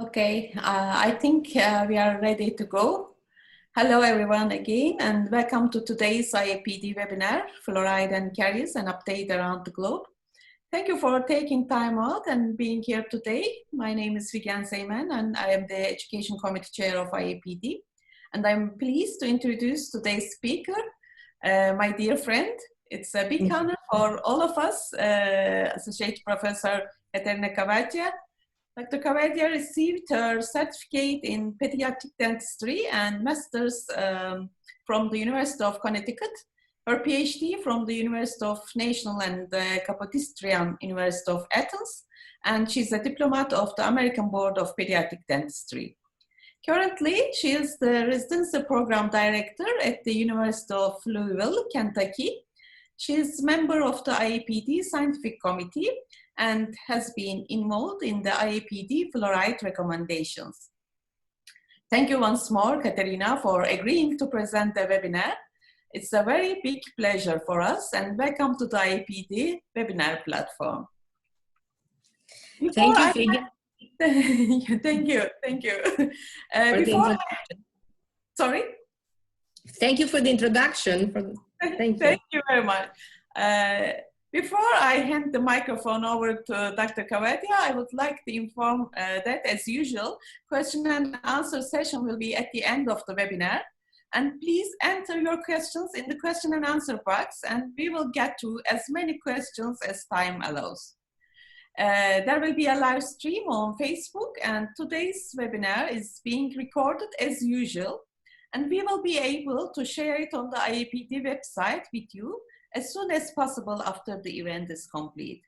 Okay, I think we are ready to go. Hello everyone again and welcome to today's IAPD webinar, Fluoride and Caries, an update around the globe. Thank you for taking time out and being here today. My name is Figen Seymen and I am the Education Committee Chair of IAPD. And I'm pleased to introduce today's speaker, my dear friend. It's a big honor for all of us, Associate Professor Katerina Cavadia. Dr. Cavadia received her certificate in pediatric dentistry and master's from the University of Connecticut, her PhD from the University of National and Kapodistrian University of Athens, and she's a diplomat of the American Board of Pediatric Dentistry. Currently, she is the residency program director at the University of Louisville, Kentucky. She is a member of the IAPD Scientific Committee and has been involved in the IAPD fluoride recommendations. Thank you once more, Katerina, for agreeing to present the webinar. It's a very big pleasure for us, and welcome to the IAPD webinar platform. Thank you, Figen. Thank you. Sorry? Thank you for the introduction. Thank you very much. Before I hand the microphone over to Dr. Cavadia, I would like to inform that, as usual, question and answer session will be at the end of the webinar. And please enter your questions in the question and answer box, and we will get to as many questions as time allows. There will be a live stream on Facebook, and today's webinar is being recorded as usual, and we will be able to share it on the IAPD website with you as soon as possible after the event is complete.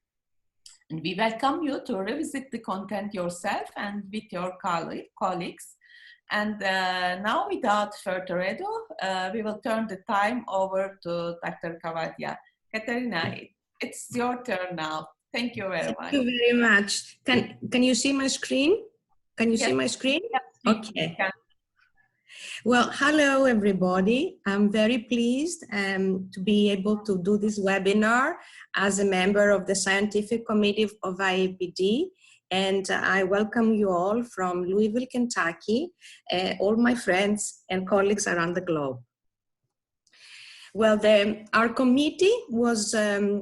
And we welcome you to revisit the content yourself and with your colleagues. And now, without further ado, we will turn the time over to Dr. Cavadia. Katerina, it's your turn now. Thank you very much. Thank you very much. Can you see my screen? Can you see my screen? Yes, okay. Well, hello everybody. I'm very pleased to be able to do this webinar as a member of the Scientific Committee of IAPD, and I welcome you all from Louisville, Kentucky, all my friends and colleagues around the globe. Well, our committee has Dr.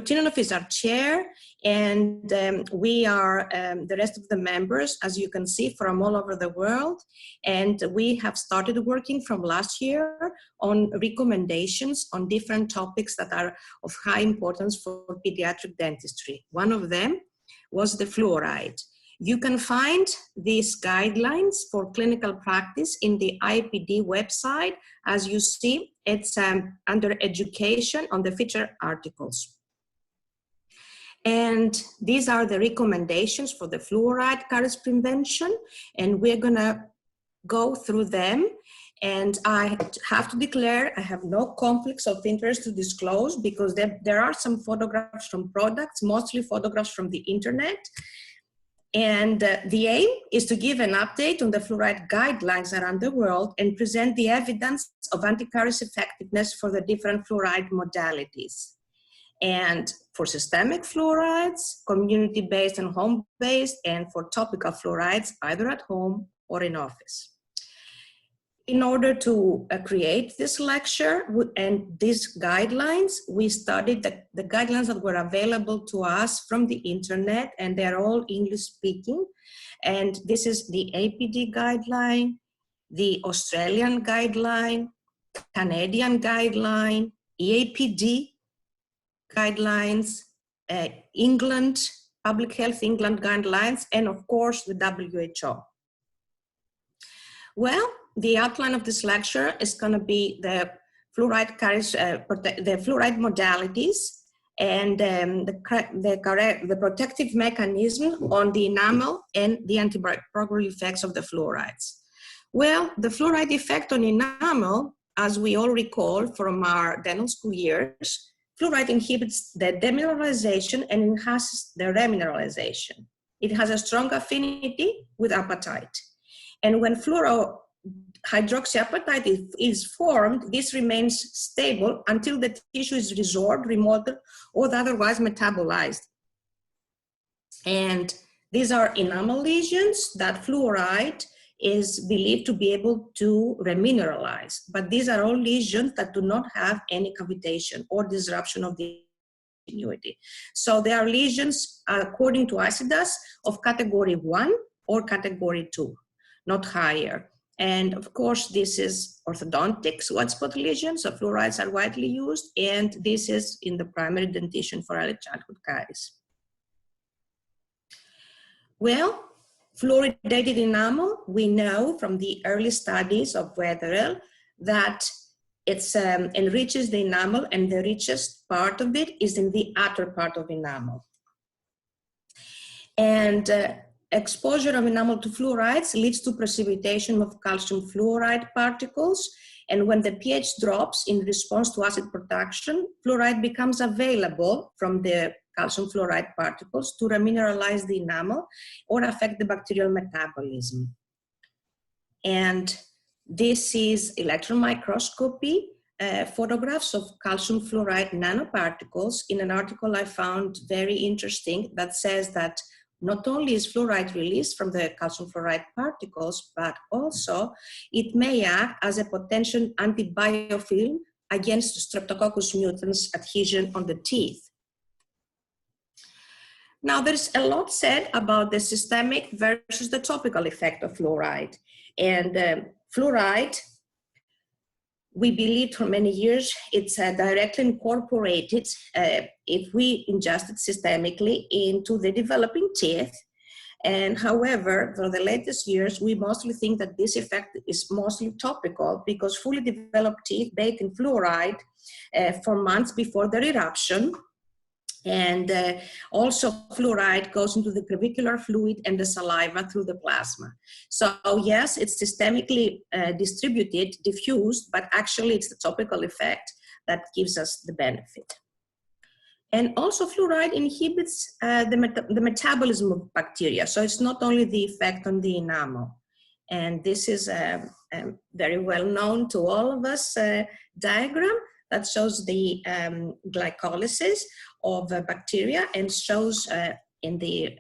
Tinonov is our chair, and we are the rest of the members, as you can see, from all over the world. And we have started working from last year on recommendations on different topics that are of high importance for pediatric dentistry. One of them was the fluoride. You can find these guidelines for clinical practice in the IAPD website. As you see, it's under education on the featured articles. And these are the recommendations for the fluoride caries prevention, and we're gonna go through them. And I have to declare I have no conflicts of interest to disclose, because there are some photographs from products, mostly photographs from the internet. And the aim is to give an update on the fluoride guidelines around the world and present the evidence of anti-caries effectiveness for the different fluoride modalities. And for systemic fluorides, community-based and home-based, and for topical fluorides, either at home or in office. In order to create this lecture and these guidelines, we studied the guidelines that were available to us from the internet, and they're all English speaking. And this is the APD guideline, the Australian guideline, Canadian guideline, EAPD guidelines, England, Public Health England guidelines, and of course the WHO. Well, the outline of this lecture is going to be the fluoride caries, the fluoride modalities, and the protective mechanism on the enamel and the antimicrobial effects of the fluorides. Well, the fluoride effect on enamel, as we all recall from our dental school years, fluoride inhibits the demineralization and enhances the remineralization. It has a strong affinity with apatite. And when fluorohydroxyapatite is formed, this remains stable until the tissue is resorbed, remolded, or otherwise metabolized. And These are enamel lesions that fluoride is believed to be able to remineralize, but these are all lesions that do not have any cavitation or disruption of the continuity. So they are lesions, according to ICIDAS, of category 1 or category 2, not higher. And of course, this is orthodontics white spot lesions, so fluorides are widely used, and this is in the primary dentition for early childhood caries. Well, fluoridated enamel, we know from the early studies of Wetherell that it enriches the enamel, and the richest part of it is in the outer part of enamel. And exposure of enamel to fluorides leads to precipitation of calcium fluoride particles, and when the pH drops in response to acid production, fluoride becomes available from the calcium fluoride particles to remineralize the enamel or affect the bacterial metabolism. And this is electron microscopy photographs of calcium fluoride nanoparticles in an article I found very interesting that says that not only is fluoride released from the calcium fluoride particles, but also it may act as a potential antibiofilm against Streptococcus mutans adhesion on the teeth. Now, there's a lot said about the systemic versus the topical effect of fluoride. And fluoride, we believe for many years, it's directly incorporated if we ingest it systemically into the developing teeth. And however, for the latest years, we mostly think that this effect is mostly topical because fully developed teeth bathe in fluoride for months before their eruption. And also fluoride goes into the clavicular fluid and the saliva through the plasma. So yes, it's systemically distributed, diffused, but actually it's the topical effect that gives us the benefit. And also fluoride inhibits the metabolism of bacteria. So it's not only the effect on the enamel. And this is a very well known to all of us diagram that shows the glycolysis of bacteria and shows in the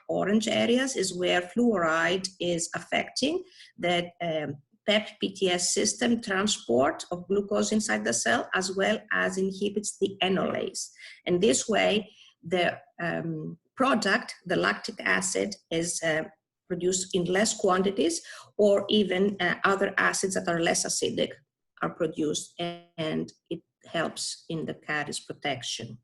orange areas is where fluoride is affecting the PEP-PTS system transport of glucose inside the cell, as well as inhibits the enolase. And this way, the product, the lactic acid, is produced in less quantities, or even other acids that are less acidic are produced, and it helps in the caries protection.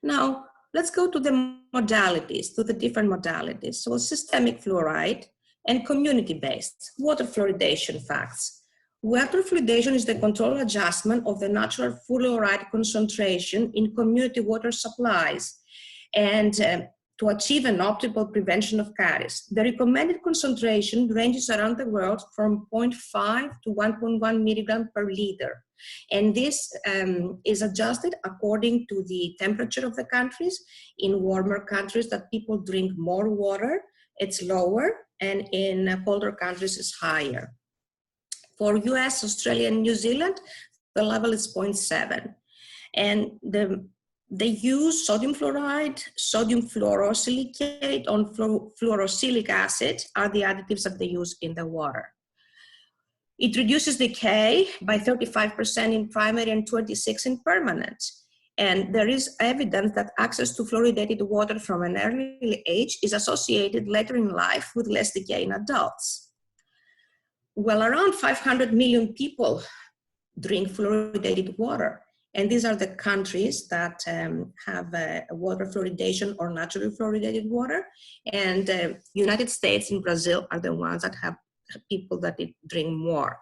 Now, let's go to the modalities, to the different modalities. So systemic fluoride and community-based water fluoridation facts. Water fluoridation is the controlled adjustment of the natural fluoride concentration in community water supplies and to achieve an optimal prevention of caries. The recommended concentration ranges around the world from 0.5 to 1.1 milligram per liter. And this is adjusted according to the temperature of the countries. In warmer countries that people drink more water, it's lower, and in colder countries it's higher. For US, Australia, and New Zealand, the level is 0.7. And they use sodium fluoride, sodium fluorosilicate, on fluorosilic acid are the additives that they use in the water. It reduces decay by 35% in primary and 26% in permanent. And there is evidence that access to fluoridated water from an early age is associated later in life with less decay in adults. Well, around 500 million people drink fluoridated water. And these are the countries that have water fluoridation or naturally fluoridated water. And United States and Brazil are the ones that have people that drink more.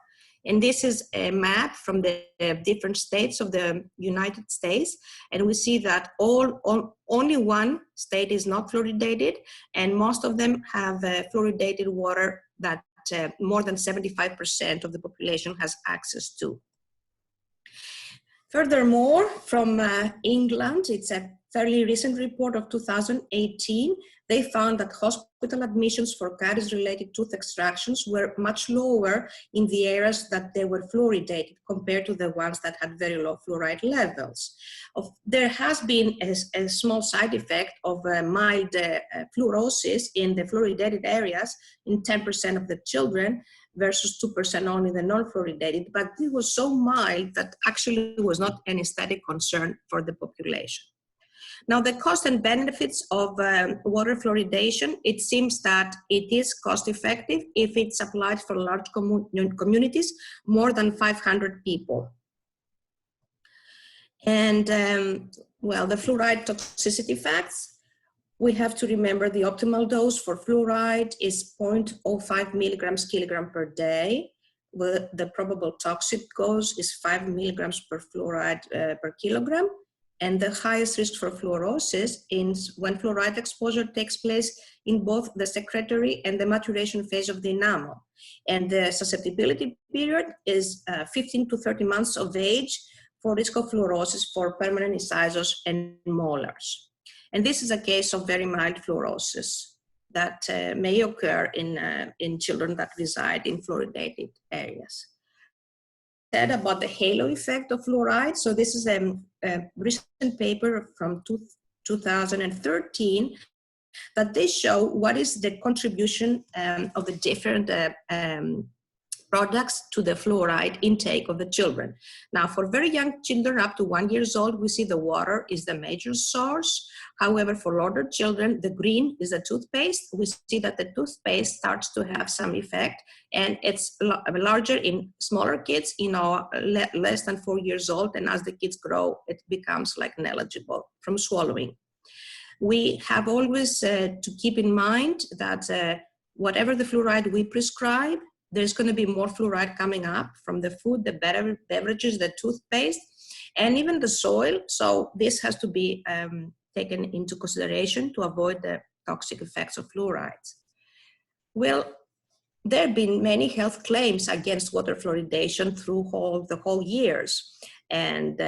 And this is a map from the different states of the United States. And we see that only one state is not fluoridated, and most of them have fluoridated water that more than 75% of the population has access to. Furthermore, from England, it's a fairly recent report of 2018 they found that hospital admissions for caries-related tooth extractions were much lower in the areas that they were fluoridated compared to the ones that had very low fluoride levels. There has been a small side effect of mild fluorosis in the fluoridated areas in 10% of the children versus 2% only in the non-fluoridated, but it was so mild that actually was not an aesthetic concern for the population. Now, the cost and benefits of water fluoridation, it seems that it is cost effective if it's applied for large communities, more than 500 people. And well, the fluoride toxicity facts, we have to remember the optimal dose for fluoride is 0.05 milligrams kilogram per day. The probable toxic dose is 5 milligrams per fluoride per kilogram. And the highest risk for fluorosis is when fluoride exposure takes place in both the secretory and the maturation phase of the enamel. And the susceptibility period is 15 to 30 months of age for risk of fluorosis for permanent incisors and molars. And this is a case of very mild fluorosis that may occur in children that reside in fluoridated areas. Said about the halo effect of fluoride. So this is a recent paper from 2013 that they show what is the contribution of the different products to the fluoride intake of the children. Now, for very young children up to 1 year old, we see the water is the major source. However, for older children, the green is the toothpaste. We see that the toothpaste starts to have some effect, and it's larger in smaller kids, less than 4 years old, and as the kids grow, it becomes like ineligible from swallowing. We have always to keep in mind that whatever the fluoride we prescribe, there's going to be more fluoride coming up from the food, the beverages, the toothpaste, and even the soil. So this has to be taken into consideration to avoid the toxic effects of fluorides. Well, there have been many health claims against water fluoridation through the whole years. And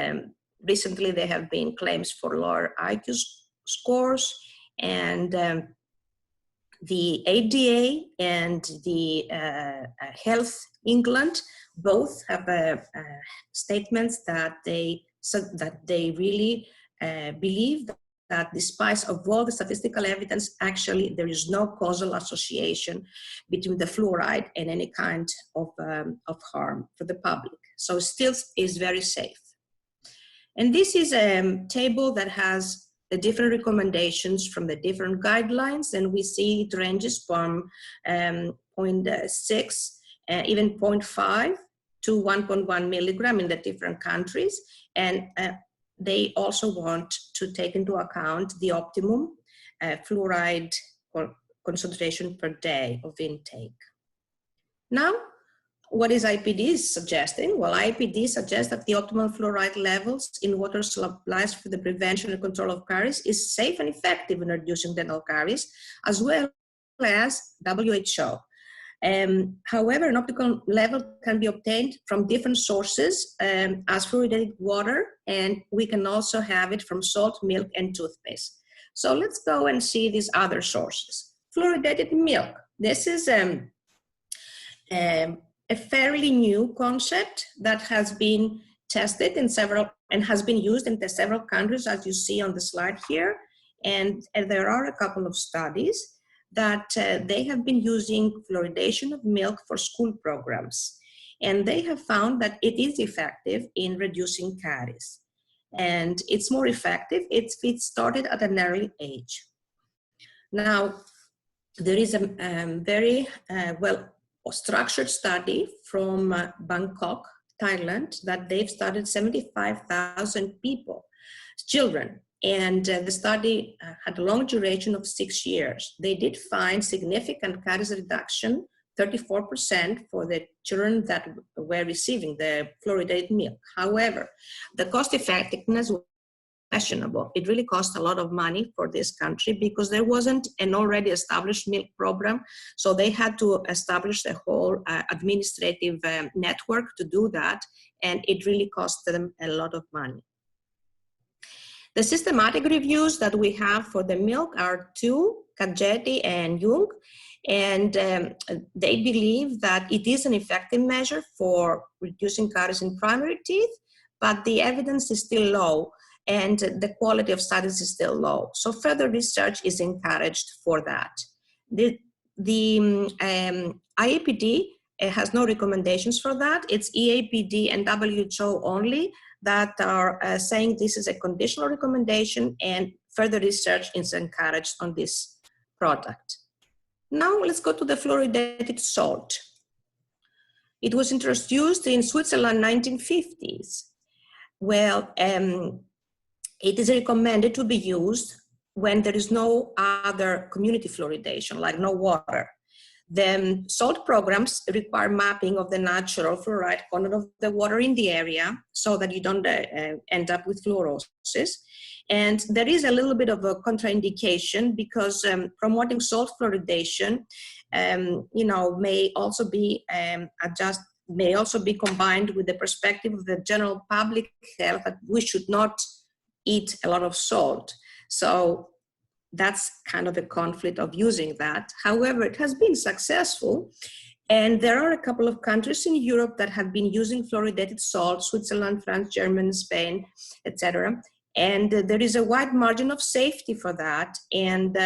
recently there have been claims for lower IQ scores, and the ADA and the Health England both have statements that they really believe that despite of all the statistical evidence, actually there is no causal association between the fluoride and any kind of harm for the public. So still is very safe. And this is a table that has the different recommendations from the different guidelines, and we see it ranges from 0.6, even 0.5 to 1.1 milligram in the different countries. And they also want to take into account the optimum fluoride concentration per day of intake. Now, what is IPD suggesting? Well, IPD suggests that the optimal fluoride levels in water supplies for the prevention and control of caries is safe and effective in reducing dental caries, as well as WHO. However, an optimal level can be obtained from different sources as fluoridated water, and we can also have it from salt, milk, and toothpaste. So let's go and see these other sources. Fluoridated milk. This is a fairly new concept that has been tested in several and has been used in the several countries, as you see on the slide here. And there are a couple of studies that they have been using fluoridation of milk for school programs. And they have found that it is effective in reducing caries. And it's more effective if it started at an early age. Now, there is a very structured study from Bangkok, Thailand, that they've studied 75,000 children, and the study had a long duration of 6 years. They did find significant caries reduction, 34% for the children that were receiving the fluoridated milk. However, the cost effectiveness was questionable. It really cost a lot of money for this country because there wasn't an already established milk program. So they had to establish a whole administrative network to do that. And it really cost them a lot of money. The systematic reviews that we have for the milk are two, Kadjeti and Jung, and they believe that it is an effective measure for reducing caries in primary teeth, but the evidence is still low and the quality of studies is still low. So further research is encouraged for that. The IAPD has no recommendations for that. It's EAPD and WHO only that are saying this is a conditional recommendation and further research is encouraged on this product. Now let's go to the fluoridated salt. It was introduced in Switzerland 1950s. Well, it is recommended to be used when there is no other community fluoridation, like no water. The salt programs require mapping of the natural fluoride content of the water in the area so that you don't end up with fluorosis. And there is a little bit of a contraindication because promoting salt fluoridation, may also be may also be combined with the perspective of the general public health that we should not eat a lot of salt. So that's kind of a conflict of using that. However, it has been successful. And there are a couple of countries in Europe that have been using fluoridated salt, Switzerland, France, Germany, Spain, etc. And there is a wide margin of safety for that. And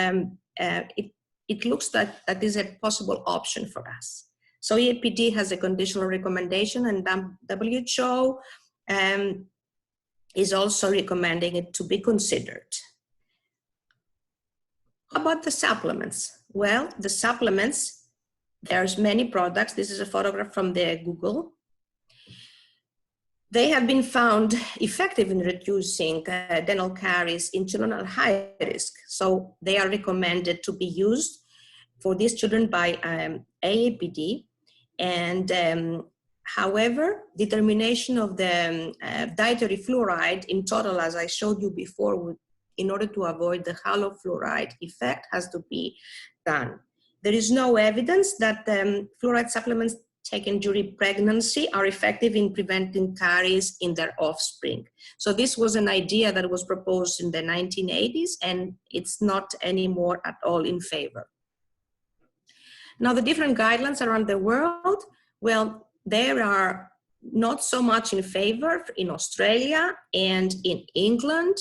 it looks that that is a possible option for us. So EAPD has a conditional recommendation and WHO is also recommending it to be considered. How about the supplements? Well, the supplements, there's many products. This is a photograph from the Google. They have been found effective in reducing dental caries in children at high risk. So they are recommended to be used for these children by AAPD. And however, determination of the dietary fluoride in total, as I showed you before, in order to avoid the halo fluoride effect, has to be done. There is no evidence that fluoride supplements taken during pregnancy are effective in preventing caries in their offspring. So this was an idea that was proposed in the 1980s, and it's not anymore at all in favor. Now, the different guidelines around the world, well, there are not so much in favor in Australia and in England.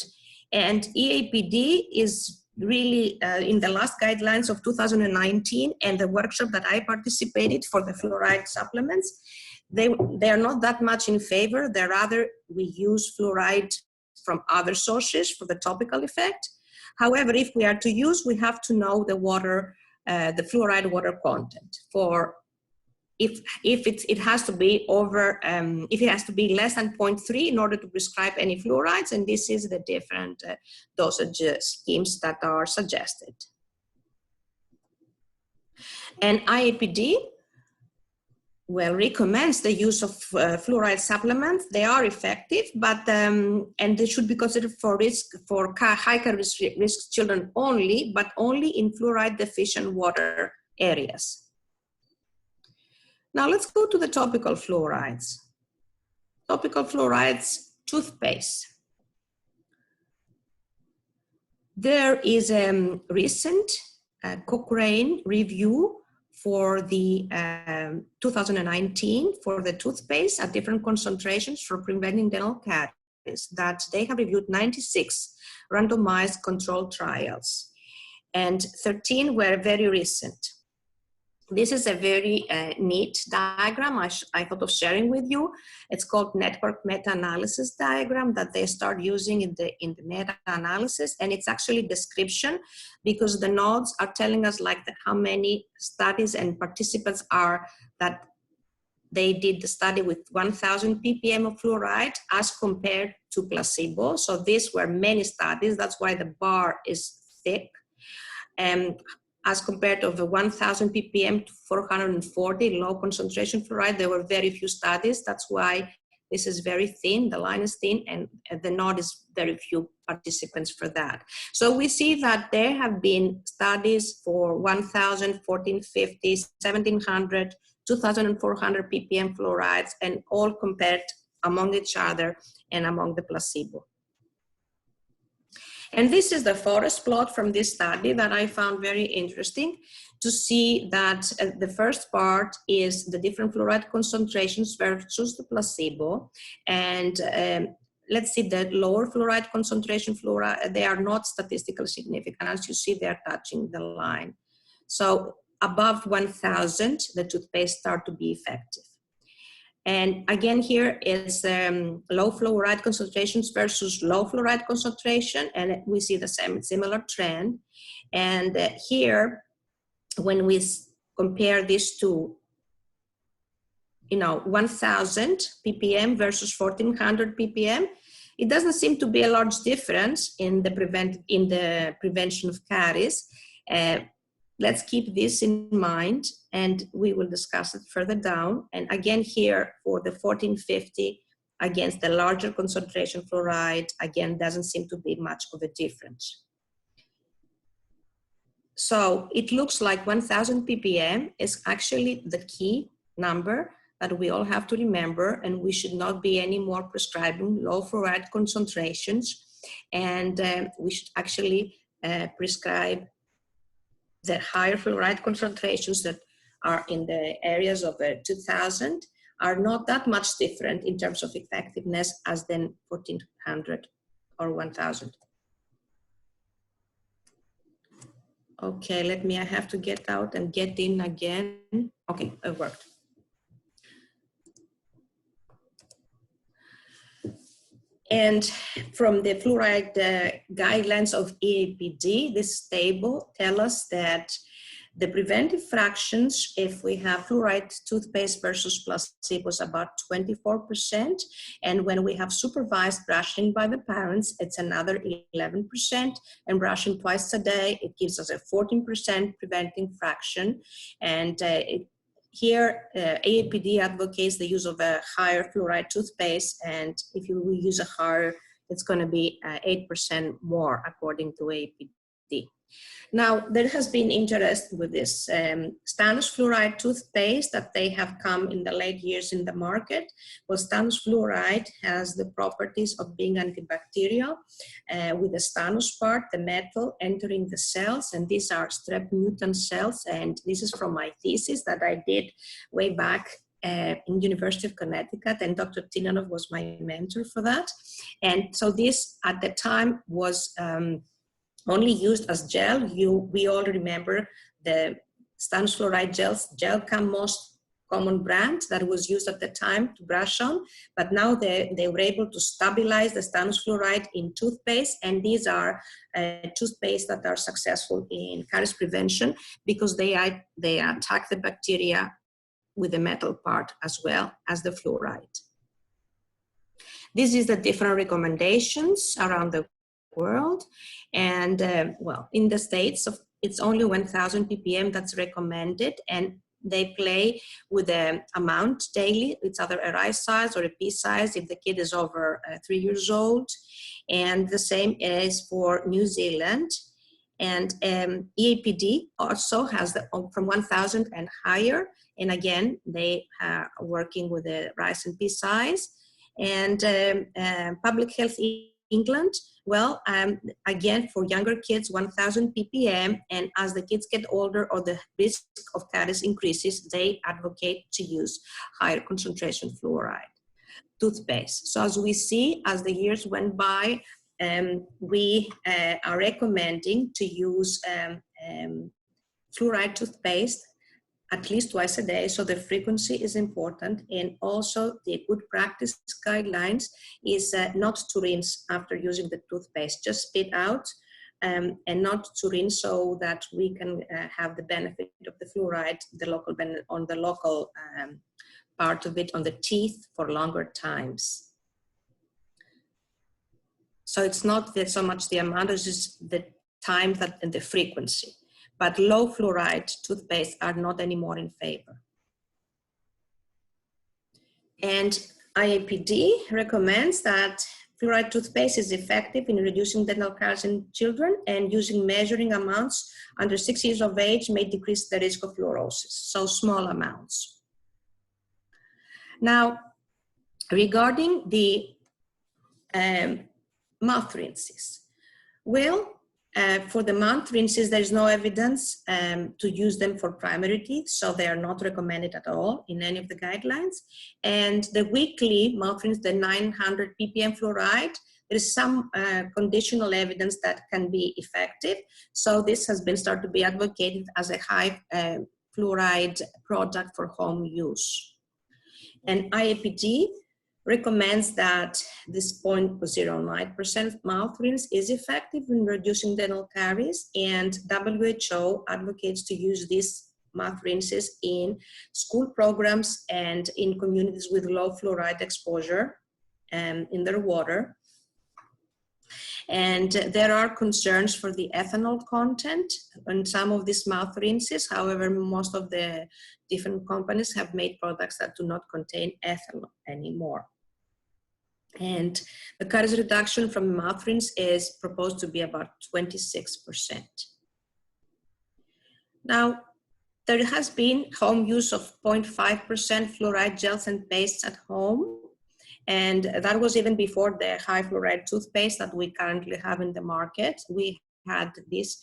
And EAPD is really in the last guidelines of 2019 and the workshop that I participated for the fluoride supplements, they are not that much in favor. They're rather, we use fluoride from other sources for the topical effect. However, if we are to use, we have to know the water, the fluoride water content for if it has to be over, if it has to be less than 0.3 in order to prescribe any fluorides, and this is the different dosage schemes that are suggested. And IAPD, well, recommends the use of fluoride supplements. They are effective, but and they should be considered for high risk children only, but only in fluoride deficient water areas. Now let's go to the topical fluorides. Topical fluorides, toothpaste. There is a recent Cochrane review for the 2019 for the toothpaste at different concentrations for preventing dental caries that they have reviewed 96 randomized controlled trials, and 13 were very recent. This is a very neat diagram I thought of sharing with you. It's called network meta-analysis diagram that they start using in the meta-analysis, and it's actually description because the nodes are telling us like how many studies and participants are that they did the study with 1,000 ppm of fluoride as compared to placebo. So these were many studies. That's why the bar is thick. As compared to the 1,000 ppm to 440 low concentration fluoride, there were very few studies. That's why this is very thin, the line is thin, and the node is very few participants for that. So we see that there have been studies for 1,000, 1,450, 1,700, 2,400 ppm fluorides, and all compared among each other and among the placebo. And this is the forest plot from this study that I found very interesting to see that the first part is the different fluoride concentrations versus the placebo. And let's see the lower fluoride concentration fluoride, they are not statistically significant. As you see, they're touching the line. So above 1,000, the toothpaste start to be effective. And again, here is low fluoride concentrations versus low fluoride concentration, and we see the similar trend. And here, when we compare these two, 1,000 ppm versus 1,400 ppm, it doesn't seem to be a large difference in the prevention of caries. Let's keep this in mind, and we will discuss it further down. And again here for the 1450 against the larger concentration fluoride, again, doesn't seem to be much of a difference. So it looks like 1,000 ppm is actually the key number that we all have to remember, and we should not be any more prescribing low fluoride concentrations, and we should actually prescribe the higher fluoride concentrations that are in the areas of 2,000 are not that much different in terms of effectiveness as than 1,400 or 1,000. Okay, I have to get out and get in again. Okay, it worked. And from the fluoride guidelines of EAPD, this table tells us that the preventive fractions, if we have fluoride toothpaste versus placebo, is about 24%. And when we have supervised brushing by the parents, it's another 11%. And brushing twice a day, it gives us a 14% preventing fraction. And here, AAPD advocates the use of a higher fluoride toothpaste, and if you will use a higher, it's going to be 8% more according to AAPD. Now, there has been interest with this stannous fluoride toothpaste that they have come in the late years in the market. Well, stannous fluoride has the properties of being antibacterial with the stannous part, the metal, entering the cells, and these are strep mutant cells, and this is from my thesis that I did way back in University of Connecticut, and Dr. Tinanov was my mentor for that. And so this, at the time, was only used as gel. We all remember the stannous fluoride gels, Gelcam, most common brand that was used at the time to brush on, but now they were able to stabilize the stannous fluoride in toothpaste, and these are toothpaste that are successful in caries prevention because they attack the bacteria with the metal part as well as the fluoride. This is the different recommendations around the world, and well, in the States, it's only 1,000 ppm that's recommended, and they play with the amount daily. It's either a rice size or a pea size if the kid is over 3 years old, and the same is for New Zealand. And EAPD also has from 1,000 and higher, and again, they are working with the rice and pea size. And Public Health England, well, again, for younger kids, 1,000 ppm, and as the kids get older or the risk of caries increases, they advocate to use higher concentration fluoride toothpaste. So as we see, as the years went by, we are recommending to use fluoride toothpaste at least twice a day, so the frequency is important. And also the good practice guidelines is not to rinse after using the toothpaste, just spit out and not to rinse, so that we can have the benefit of the fluoride, on the local part of it on the teeth for longer times. So it's not so much the amount, it's just the time and the frequency. But low fluoride toothpaste are not anymore in favor. And IAPD recommends that fluoride toothpaste is effective in reducing dental caries in children, and using measuring amounts under 6 years of age may decrease the risk of fluorosis, so small amounts. Now, regarding the mouth rinses, Well, for the mouth rinses, there's no evidence to use them for primary teeth, so they are not recommended at all in any of the guidelines. And the weekly mouth rinse, the 900 ppm fluoride, there is some conditional evidence that can be effective. So this has been started to be advocated as a high fluoride product for home use. And IAPD recommends that this 0.09% mouth rinse is effective in reducing dental caries, and WHO advocates to use these mouth rinses in school programs and in communities with low fluoride exposure in their water. And there are concerns for the ethanol content on some of these mouth rinses. However, most of the different companies have made products that do not contain ethanol anymore. And the caries reduction from mouth rinse is proposed to be about 26%. Now, there has been home use of 0.5% fluoride gels and pastes at home. And that was even before the high fluoride toothpaste that we currently have in the market. We had this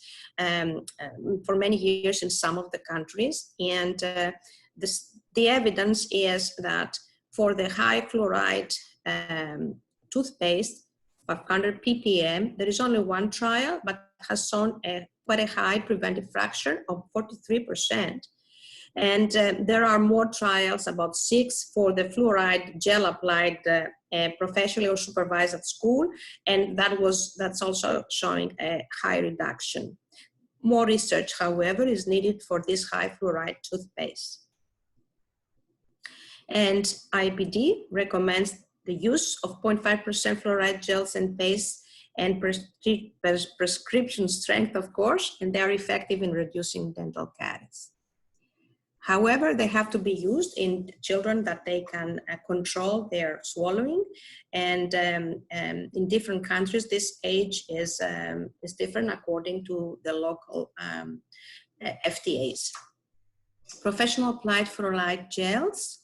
for many years in some of the countries. And the evidence is that for the high fluoride toothpaste, 500 ppm, there is only one trial, but has shown quite a high preventive fraction of 43%. And there are more trials, about 6 for the fluoride gel applied professionally or supervised at school, and that's also showing a high reduction. More research, however, is needed for this high fluoride toothpaste. And IPD recommends the use of 0.5% fluoride gels and pastes and prescription strength, of course, and they're effective in reducing dental caries. However, they have to be used in children that they can control their swallowing, and in different countries, this age is different according to the local FDAs. Professional applied fluoride gels.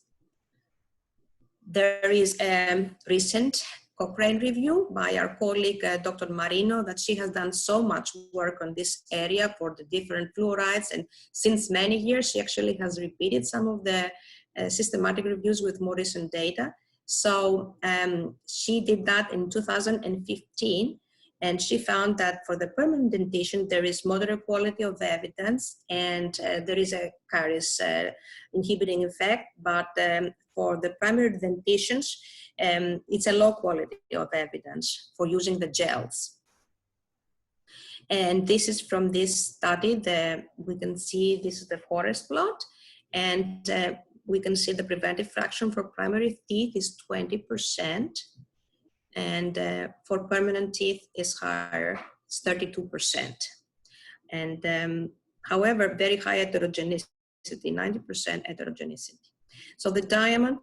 There is a recent Cochrane review by our colleague, Dr. Marino, that she has done so much work on this area for the different fluorides. And since many years, she actually has repeated some of the systematic reviews with more recent data. So she did that in 2015. And she found that for the permanent dentition, there is moderate quality of evidence, and there is a caries inhibiting effect. But for the primary dentitions, it's a low quality of evidence for using the gels. And this is from this study. We can see this is the forest plot, and we can see the preventive fraction for primary teeth is 20%. And for permanent teeth is higher, it's 32%. And however, very high heterogeneity, 90% heterogeneity. So the diamond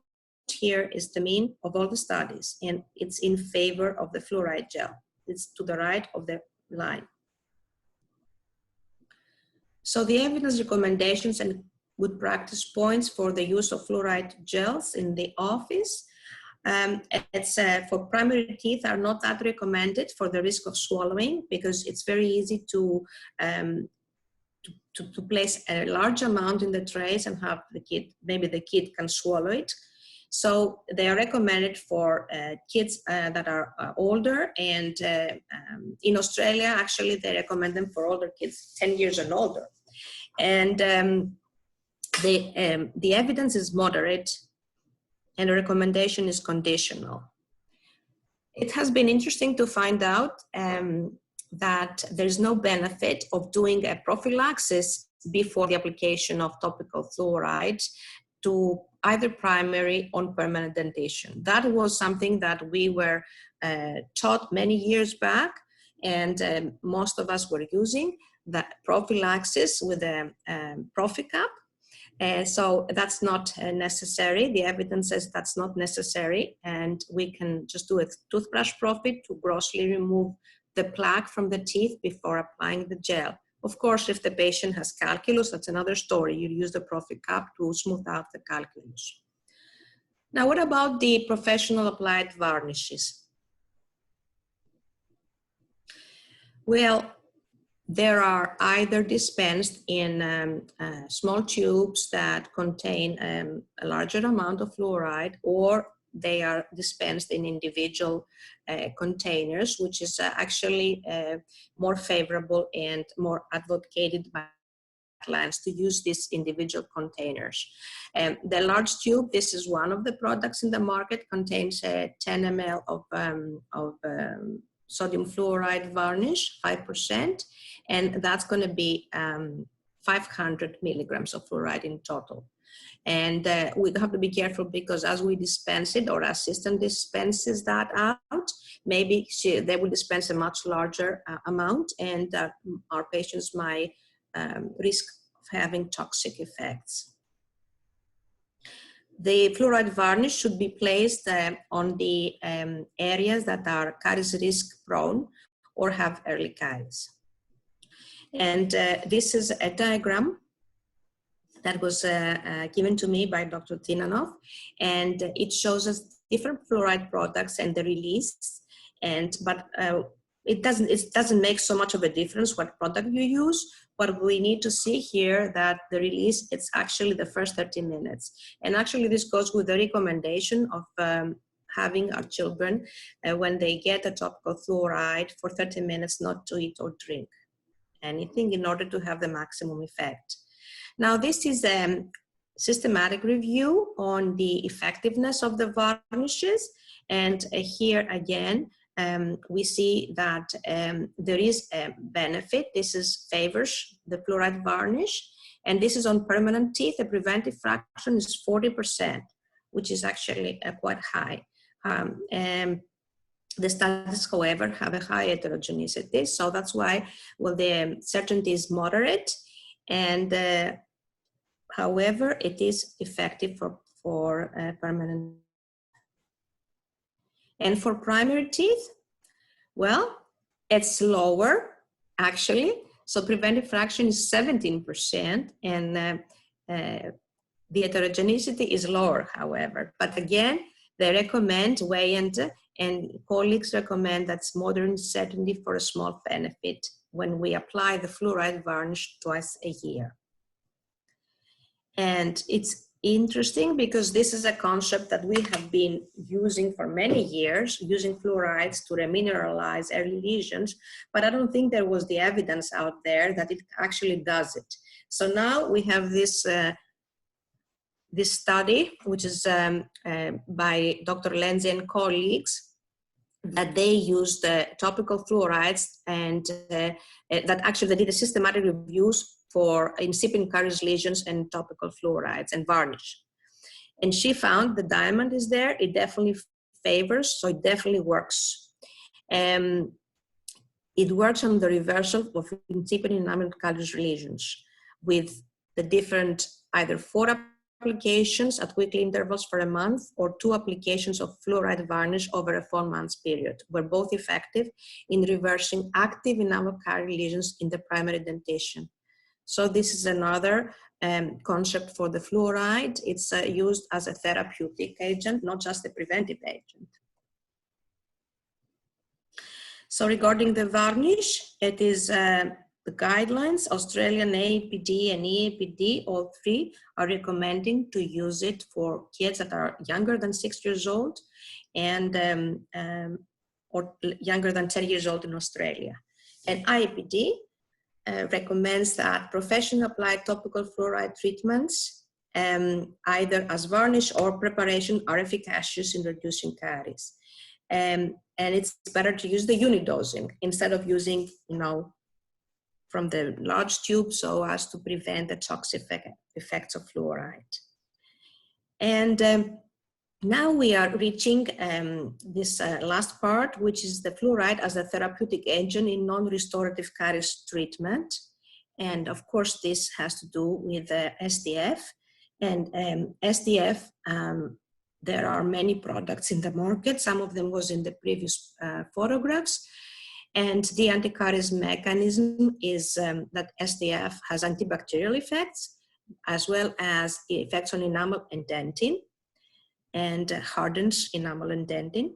here is the mean of all the studies, and it's in favor of the fluoride gel. It's to the right of the line. So the evidence recommendations and good practice points for the use of fluoride gels in the office. It's for primary teeth are not that recommended for the risk of swallowing, because it's very easy to place a large amount in the trays and have the kid, maybe the kid can swallow it. So they are recommended for kids that are older, and in Australia, actually, they recommend them for older kids, 10 years and older. And the evidence is moderate, and the recommendation is conditional. It has been interesting to find out that there's no benefit of doing a prophylaxis before the application of topical fluoride to either primary or permanent dentition. That was something that we were taught many years back, and most of us were using that prophylaxis with a prophy cap. So that's not necessary. The evidence says that's not necessary, and we can just do a toothbrush prophy to grossly remove the plaque from the teeth before applying the gel. Of course, if the patient has calculus, that's another story. You use the prophy cap to smooth out the calculus. Now, what about the professional applied varnishes? Well, there are either dispensed in small tubes that contain a larger amount of fluoride, or they are dispensed in individual containers, which is actually more favorable and more advocated by guidelines to use these individual containers. The large tube, this is one of the products in the market, contains 10 ml of sodium fluoride varnish, 5%, and that's going to be 500 milligrams of fluoride in total. And we have to be careful because as we dispense it, or assistant dispenses that out, maybe they will dispense a much larger amount, and our patients might risk of having toxic effects. The fluoride varnish should be placed on the areas that are caries risk prone or have early caries. And this is a diagram that was given to me by Dr. Tinanov, and it shows us different fluoride products and the release. But it doesn't make so much of a difference what product you use. But we need to see here that the release, it's actually the first 30 minutes. And actually this goes with the recommendation of having our children, when they get a topical fluoride, for 30 minutes not to eat or drink anything in order to have the maximum effect. Now this is a systematic review on the effectiveness of the varnishes, and here again we see that there is a benefit. This favors the fluoride varnish, and this is on permanent teeth. The preventive fraction is 40%, which is actually quite high. The studies, however, have a high heterogeneity, so that's why, well, the certainty is moderate, and however, it is effective for permanent. And for primary teeth, well, it's lower, actually. So preventive fraction is 17%, and the heterogeneity is lower, however. But again, they recommend, and colleagues recommend that's moderate certainty for a small benefit when we apply the fluoride varnish twice a year. And it's interesting because this is a concept that we have been using for many years, using fluorides to remineralize early lesions, but I don't think there was the evidence out there that it actually does it. So now we have this this study, which is by Dr. Lenzi and colleagues, that they used topical fluorides, and that actually they did a systematic reviews for incipient caries lesions and topical fluorides and varnish. And she found the diamond is there, it definitely favors, so it definitely works. It works on the reversal of incipient enamel caries lesions with the different, either 4 applications at weekly intervals for a month, or 2 applications of fluoride varnish over a 4 months period, were both effective in reversing active enamel caries lesions in the primary dentition. So this is another concept for the fluoride. It's used as a therapeutic agent, not just a preventive agent. So regarding the varnish, it is the guidelines, Australian AAPD and EAPD, all 3 are recommending to use it for kids that are younger than 6 years old and or younger than 10 years old in Australia. And IAPD recommends that professionally applied topical fluoride treatments, either as varnish or preparation, are efficacious in reducing caries. And it's better to use the unidosing instead of using, from the large tube, so as to prevent the toxic effects of fluoride. And now we are reaching this last part, which is the fluoride as a therapeutic agent in non-restorative caries treatment. And of course, this has to do with SDF. And SDF, there are many products in the market. Some of them was in the previous photographs. And the anti-caries mechanism is that SDF has antibacterial effects, as well as effects on enamel and dentin, and hardens enamel and dentin.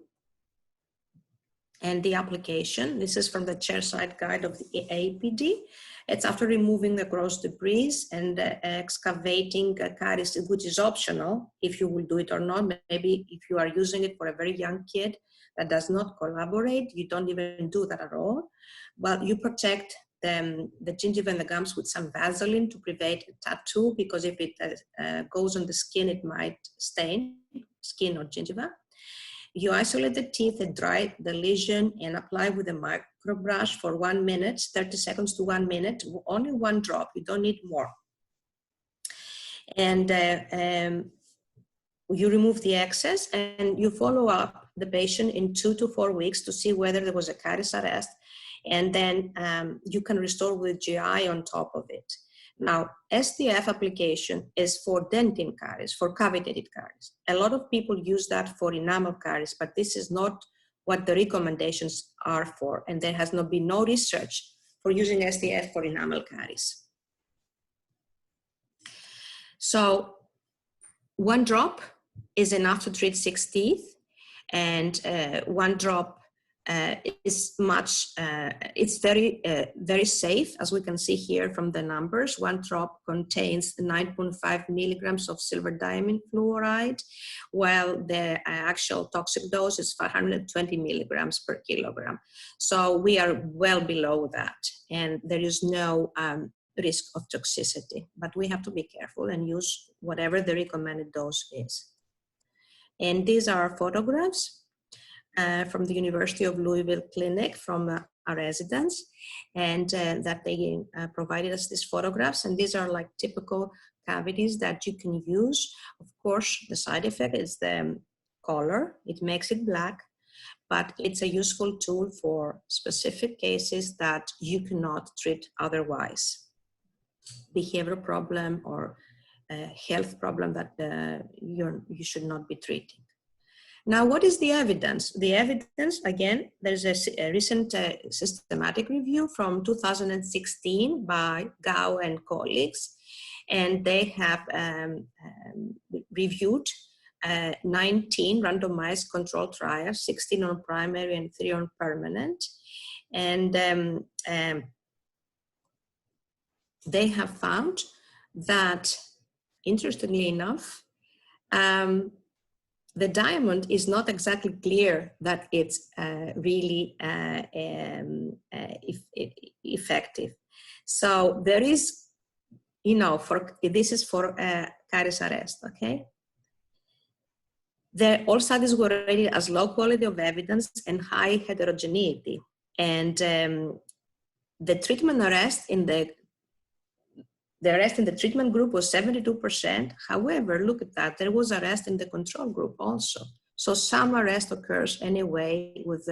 And the application, this is from the chairside guide of the APD. It's after removing the gross debris and excavating caries, which is optional if you will do it or not. Maybe if you are using it for a very young kid that does not collaborate, you don't even do that at all. Well, you protect the gingiva and the gums with some Vaseline to prevent a tattoo, because if it goes on the skin, it might stain skin or gingiva. You isolate the teeth and dry the lesion and apply with a microbrush for 1 minute, 30 seconds to 1 minute, only 1 drop, you don't need more. And you remove the excess and you follow up the patient in 2 to 4 weeks to see whether there was a caries arrest, and then you can restore with GI on top of it. Now, SDF application is for dentin caries, for cavitated caries. A lot of people use that for enamel caries, but this is not what the recommendations are for, and there has not been no research for using SDF for enamel caries. So 1 drop is enough to treat 6 teeth, and 1 drop is much, it's very safe, as we can see here from the numbers. 1 drop contains 9.5 milligrams of silver diamine fluoride, while the actual toxic dose is 520 milligrams per kilogram. So we are well below that, and there is no risk of toxicity, but we have to be careful and use whatever the recommended dose is. And these are photographs from the University of Louisville Clinic from our residents, and that they provided us these photographs. And these are like typical cavities that you can use. Of course, the side effect is the color. It makes it black, but it's a useful tool for specific cases that you cannot treat otherwise. Behavioral problem or health problem that you should not be treating. Now, what is the evidence? The evidence, again, there's a recent systematic review from 2016 by Gao and colleagues, and they have reviewed 19 randomized controlled trials, 16 on primary and 3 on permanent. And they have found that, interestingly enough, the diamond is not exactly clear that it's really effective. So there is, you know, this is for caries arrest, okay? All studies were rated as low quality of evidence and high heterogeneity. And the treatment arrest in the arrest in the treatment group was 72%. However, look at that, there was arrest in the control group also. So some arrest occurs anyway with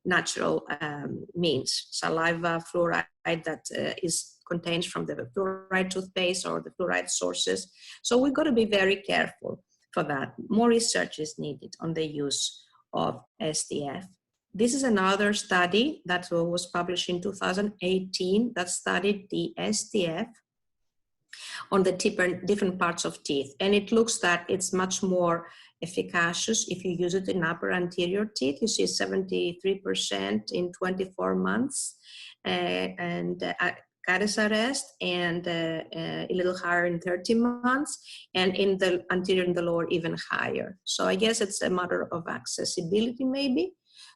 natural means, saliva, fluoride that contains from the fluoride toothpaste or the fluoride sources. So we've got to be very careful for that. More research is needed on the use of SDF. This is another study that was published in 2018 that studied the SDF on the different parts of teeth. And it looks that it's much more efficacious if you use it in upper anterior teeth. You see 73% in 24 months and caries arrest, and a little higher in 30 months, and in the anterior and the lower even higher. So I guess it's a matter of accessibility maybe.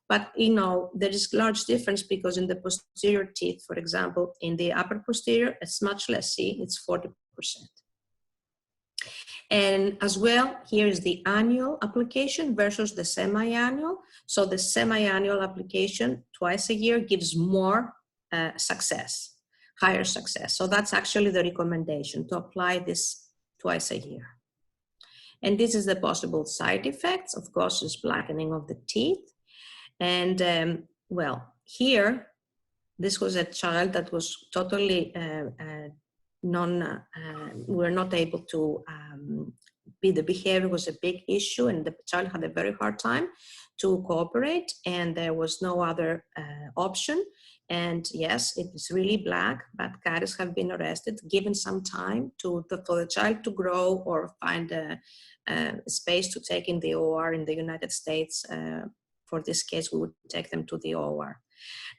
But, you know, there is large difference because in the posterior teeth, for example, in the upper posterior, it's much less, see, it's 40%. And as well, here is the annual application versus the semi-annual. So the semi-annual application twice a year gives more success, higher success. So that's actually the recommendation, to apply this twice a year. And this is the possible side effects. Of course, is blackening of the teeth. And well, here, this was a child that was totally we're not able to the behavior was a big issue, and the child had a very hard time to cooperate, and there was no other option. And yes, it is really black, but caries have been arrested, given some time for the child to grow or find a space to take in the OR in the United States. for this case, we would take them to the OR.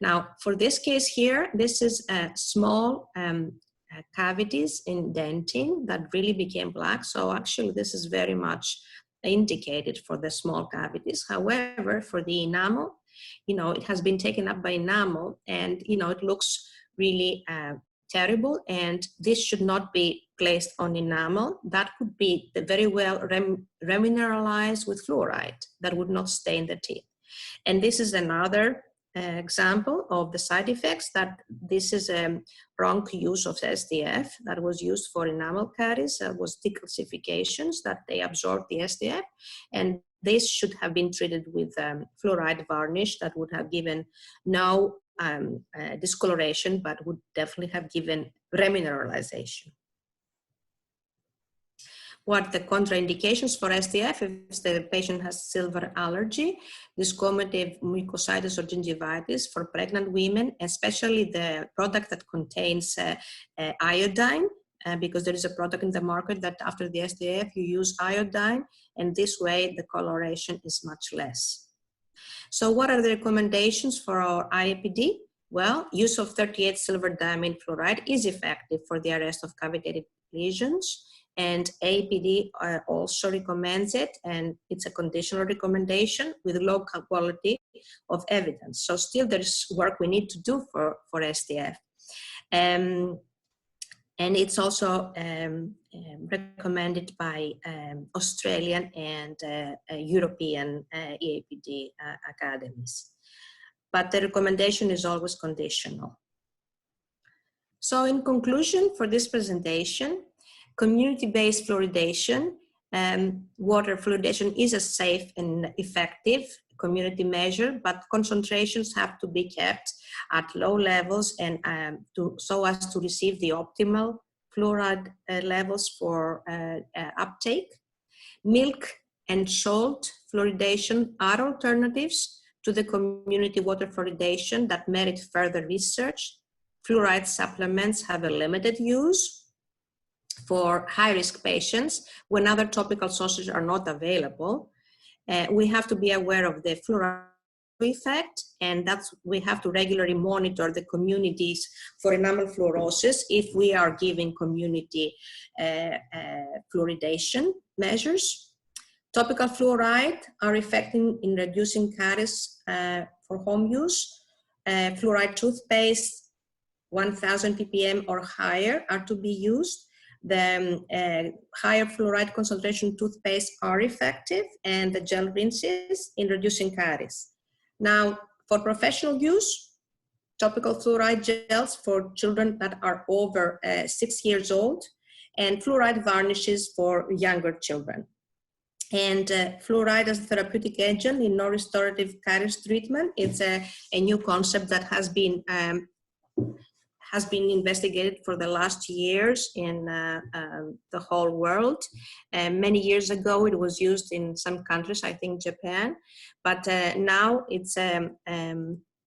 Now, for this case here, this is a small cavities in dentin that really became black. So actually, this is very much indicated for the small cavities. However, for the enamel, it has been taken up by enamel, and it looks really terrible, and this should not be placed on enamel. That could be very well remineralized with fluoride that would not stain the teeth. And this is another example of the side effects, that this is a wrong use of SDF that was used for enamel caries. Was decalcifications that they absorbed the SDF, and this should have been treated with fluoride varnish that would have given no discoloration, but would definitely have given remineralization. What the contraindications for SDF if the patient has silver allergy, desquamative mucositis or gingivitis for pregnant women, especially the product that contains iodine, because there is a product in the market that after the SDF you use iodine, and this way the coloration is much less. So what are the recommendations for our IAPD? Well, use of 38 silver diamine fluoride is effective for the arrest of cavitated lesions. And APD also recommends it, and it's a conditional recommendation with low quality of evidence. So still there's work we need to do for SDF. And it's also recommended by Australian and European EAPD academies. But the recommendation is always conditional. So in conclusion for this presentation, community-based fluoridation, water fluoridation is a safe and effective community measure, but concentrations have to be kept at low levels and so as to receive the optimal fluoride levels for uptake. Milk and salt fluoridation are alternatives to the community water fluoridation that merit further research. Fluoride supplements have a limited use for high-risk patients when other topical sources are not available. We have to be aware of the fluoride effect, and we have to regularly monitor the communities for enamel fluorosis if we are giving community fluoridation measures. Topical fluoride are effective in reducing caries for home use. Fluoride toothpaste, 1000 ppm or higher are to be used. The higher fluoride concentration toothpaste are effective, and the gel rinses in reducing caries. Now, for professional use, topical fluoride gels for children that are over 6 years old, and fluoride varnishes for younger children. And fluoride as a therapeutic agent in non-restorative caries treatment, it's a new concept that has been investigated for the last years in the whole world. Many years ago, it was used in some countries, I think Japan, but now it's a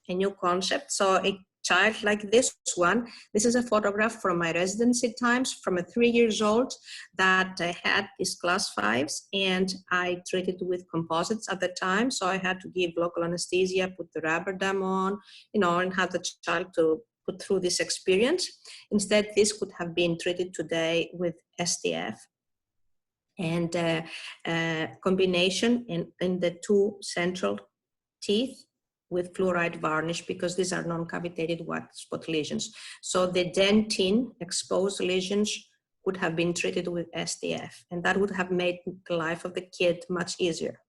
new concept. So a child like this one, this is a photograph from my residency times from a 3 years old that had these class 5s, and I treated with composites at the time. So I had to give local anesthesia, put the rubber dam on, and have the child to put through this experience. Instead, this could have been treated today with SDF and combination in the 2 central teeth with fluoride varnish, because these are non-cavitated white spot lesions. So the dentin exposed lesions would have been treated with SDF, and that would have made the life of the kid much easier.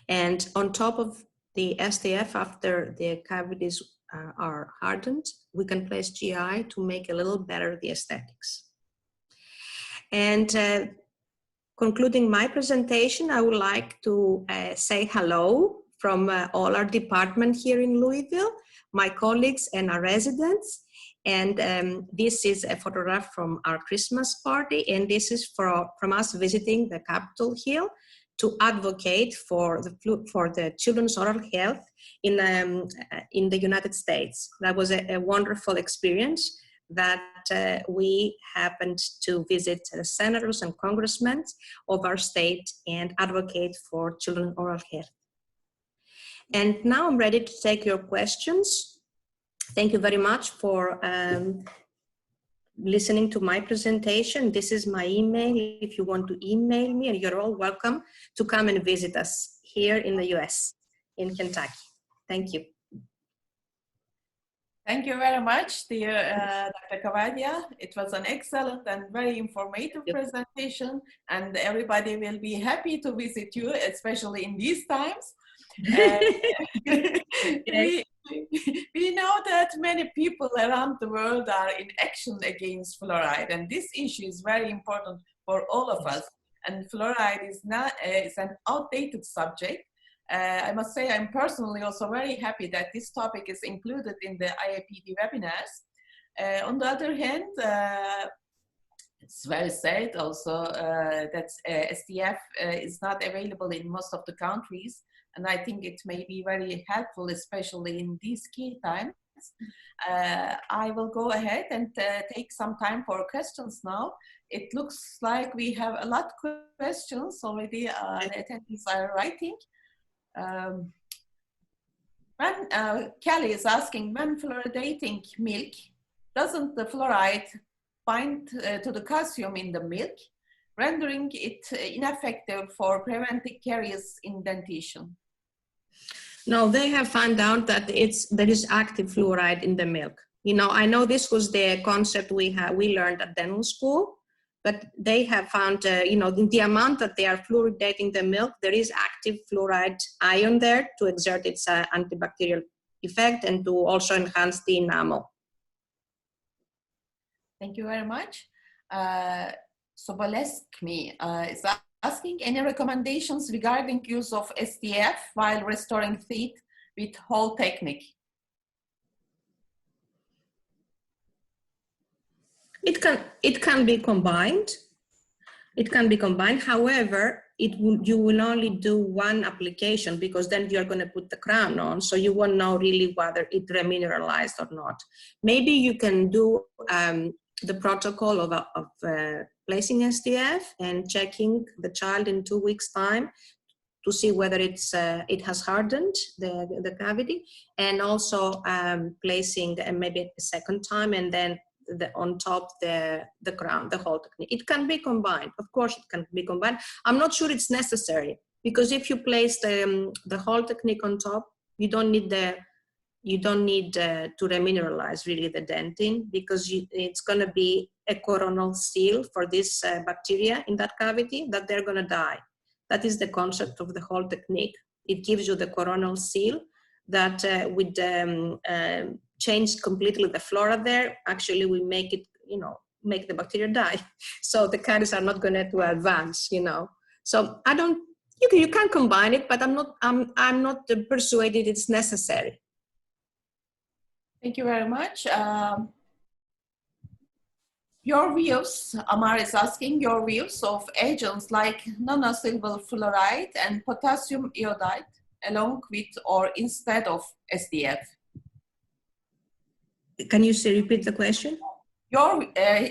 And on top of the SDF, after the cavities are hardened, we can place GI to make a little better the aesthetics. And concluding my presentation, I would like to say hello from all our department here in Louisville, my colleagues and our residents. And this is a photograph from our Christmas party, and this is from us visiting the Capitol Hill to advocate for the children's oral health in the United States. That was a wonderful experience that we happened to visit senators and congressmen of our state and advocate for children's oral health. And now I'm ready to take your questions. Thank you very much for listening to my presentation. This is my email. If you want to email me, and you're all welcome to come and visit us here in the US, in Kentucky. Thank you. Thank you very much, dear Dr. Cavadia. It was an excellent and very informative presentation, and everybody will be happy to visit you, especially in these times. We know that many people around the world are in action against fluoride, and this issue is very important for all of us. And fluoride is an outdated subject. I must say I'm personally also very happy that this topic is included in the IAPD webinars. On the other hand, it's very sad also that SDF is not available in most of the countries, and I think it may be very helpful, especially in these key times. I will go ahead and take some time for questions now. It looks like we have a lot of questions already. The attendees are writing. Kelly is asking, when fluoridating milk, doesn't the fluoride bind to the calcium in the milk, rendering it ineffective for preventing caries indentation? No, they have found out that there is active fluoride in the milk. You know, I know this was the concept we learned at dental school, but they have found, you know, the amount that they are fluoridating the milk, there is active fluoride ion there to exert its antibacterial effect and to also enhance the enamel. Thank you very much. Soboleskmi is asking, any recommendations regarding use of SDF while restoring teeth with whole technique? It can be combined. It can be combined. However, you will only do one application, because then you're going to put the crown on, so you won't know really whether it remineralized or not. Maybe you can do the protocol of placing SDF and checking the child in 2 weeks' time to see whether it has hardened the cavity, and also placing maybe a second time, and then on top the crown, the whole technique. It can be combined. Of course, it can be combined. I'm not sure it's necessary, because if you place the whole technique on top, you don't need to remineralize really the dentin, because it's going to be a coronal seal for this bacteria in that cavity that they're going to die. That is the concept of the whole technique. It gives you the coronal seal that would change completely the flora there. Actually, we make it, you know, make the bacteria die. So the caries are not going to advance, you know. So I don't, you can combine it, but I'm not persuaded it's necessary. Thank you very much. Your views, Amar is asking, your views of agents like nanosilver fluoride and potassium iodide along with or instead of SDF? Can you repeat the question?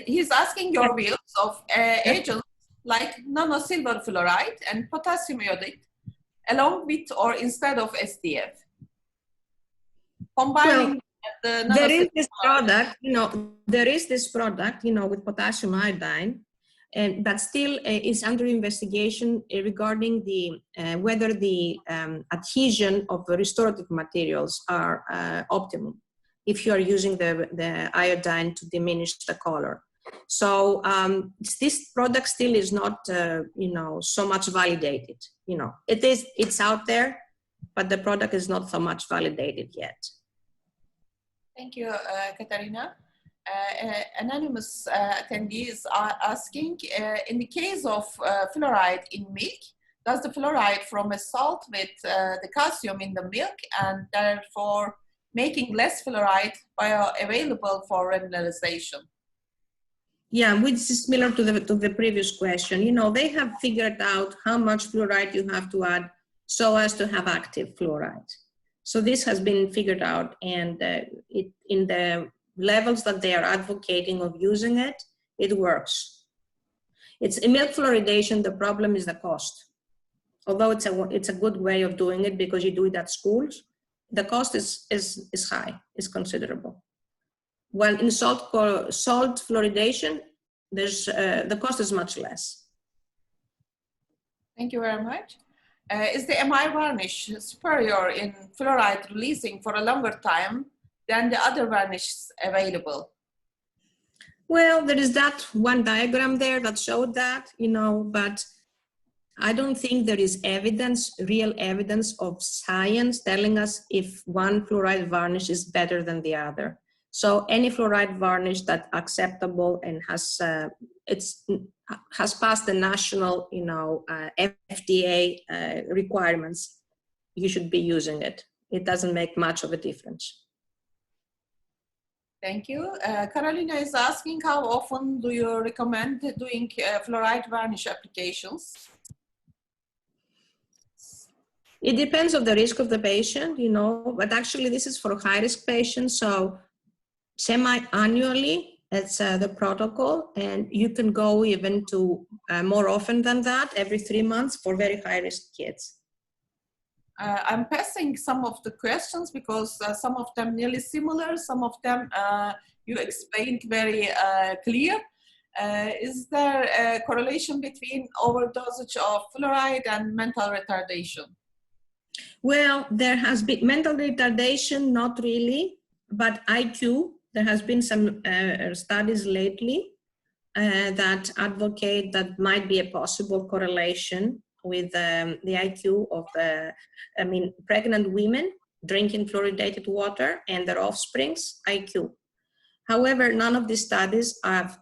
He's asking your views of agents like nanosilver fluoride and potassium iodide along with or instead of SDF. Combining there is this product, you know, with potassium iodine, and that still is under investigation regarding the whether the adhesion of the restorative materials are optimum if you are using the iodine to diminish the color. So this product still is not, you know, so much validated. You know, it's out there, but the product is not so much validated yet. Thank you, Katarina. Anonymous attendees are asking, in the case of fluoride in milk, does the fluoride from a salt with the calcium in the milk and therefore making less fluoride bioavailable for remineralization? Yeah, which is similar to the previous question. You know, they have figured out how much fluoride you have to add so as to have active fluoride. So this has been figured out, and in the levels that they are advocating of using it, it works. It's in milk fluoridation, the problem is the cost. Although it's a good way of doing it because you do it at schools, the cost is high, is considerable. While in salt fluoridation, there's the cost is much less. Thank you very much. Is the MI varnish superior in fluoride releasing for a longer time than the other varnishes available? Well, there is that one diagram there that showed that, you know, but I don't think there is evidence, real evidence of science telling us if one fluoride varnish is better than the other. So any fluoride varnish that's acceptable and has passed the national, you know, FDA requirements, you should be using it. It doesn't make much of a difference. Thank you. Carolina is asking, how often do you recommend doing fluoride varnish applications? It depends on the risk of the patient, you know, but actually this is for high-risk patients, so semi-annually, it's the protocol, and you can go even to more often than that, every 3 months for very high-risk kids. I'm passing some of the questions because some of them nearly similar, some of them you explained very clear. Is there a correlation between overdosage of fluoride and mental retardation? Well, there has been mental retardation, not really, but IQ, there has been some studies lately that advocate that might be a possible correlation with the IQ of, pregnant women drinking fluoridated water and their offspring's IQ. However, none of these studies have